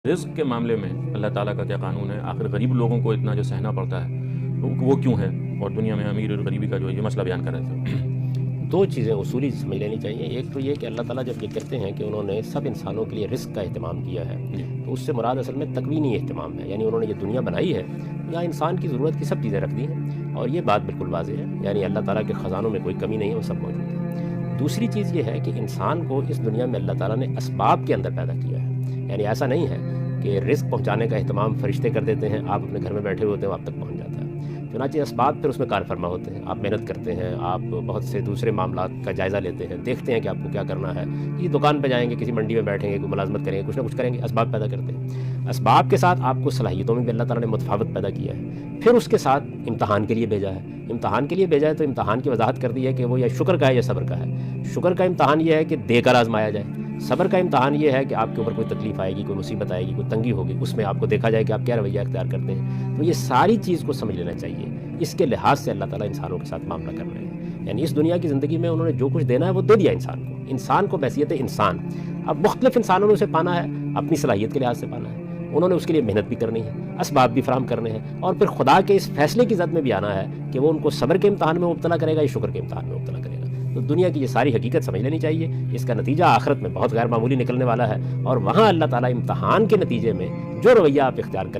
رزق کے معاملے میں اللہ تعالیٰ کا کیا قانون ہے؟ آخر غریب لوگوں کو اتنا جو سہنا پڑتا ہے وہ کیوں ہے؟ اور دنیا میں امیر اور غریبی کا جو یہ مسئلہ بیان کر رہے تھے۔ دو چیزیں اصولی سمجھ لینی چاہیے۔ ایک تو یہ کہ اللہ تعالیٰ جب یہ کہتے ہیں کہ انہوں نے سب انسانوں کے لیے رزق کا اہتمام کیا ہے، تو اس سے مراد اصل میں تکوینی اہتمام ہے، یعنی انہوں نے یہ دنیا بنائی ہے، یہاں انسان کی ضرورت کی سب چیزیں رکھ دی ہیں، اور یہ بات بالکل واضح ہے، یعنی اللہ تعالیٰ کے خزانوں میں کوئی کمی نہیں ہے، وہ سب موجود ہے۔ دوسری چیز یہ ہے کہ انسان کو اس دنیا میں اللہ تعالیٰ نے اسباب کے اندر پیدا کیا ہے، یعنی ایسا نہیں ہے کہ رزق پہنچانے کا اہتمام فرشتے کر دیتے ہیں، آپ اپنے گھر میں بیٹھے ہوتے ہیں، آپ تک پہنچ جاتا ہے۔ چنانچہ اسباب پھر اس میں کار فرما ہوتے ہیں، آپ محنت کرتے ہیں، آپ بہت سے دوسرے معاملات کا جائزہ لیتے ہیں، دیکھتے ہیں کہ آپ کو کیا کرنا ہے، یہ دکان پہ جائیں گے، کسی منڈی میں بیٹھیں گے، کوئی ملازمت کریں گے، کچھ نہ کچھ کریں گے، اسباب پیدا کرتے ہیں۔ اسباب کے ساتھ آپ کو صلاحیتوں میں بھی اللہ تعالیٰ نے متفاوت پیدا کیا ہے، پھر اس کے ساتھ امتحان کے لیے بھیجا ہے۔ امتحان کے لیے بھیجا ہے تو امتحان کی وضاحت کر دی ہے کہ وہ یا شکر کا ہے یا صبر کا ہے۔ شکر کا امتحان یہ ہے کہ دے کر آزمایا جائے، صبر کا امتحان یہ ہے کہ آپ کے اوپر کوئی تکلیف آئے گی، کوئی مصیبت آئے گی، کوئی تنگی ہوگی، اس میں آپ کو دیکھا جائے کہ آپ کیا رویہ اختیار کرتے ہیں۔ تو یہ ساری چیز کو سمجھ لینا چاہیے، اس کے لحاظ سے اللہ تعالیٰ انسانوں کے ساتھ معاملہ کر رہے ہیں، یعنی اس دنیا کی زندگی میں انہوں نے جو کچھ دینا ہے وہ دے دیا انسان کو بحیثیت انسان۔ اب مختلف انسانوں نے اسے پانا ہے، اپنی صلاحیت کے لحاظ سے پانا ہے، انہوں نے اس کے لیے محنت بھی کرنی ہے، اسباب بھی فراہم کرنے ہیں، اور پھر خدا کے اس فیصلے کی زد میں بھی آنا ہے کہ وہ ان کو صبر کے امتحان میں مبتلا کرے گا یا شکر کے امتحان میں مبتلا کرے گا۔ تو دنیا کی یہ ساری حقیقت سمجھ لینی چاہیے، اس کا نتیجہ آخرت میں بہت غیر معمولی نکلنے والا ہے، اور وہاں اللہ تعالیٰ امتحان کے نتیجے میں جو رویہ آپ اختیار کریں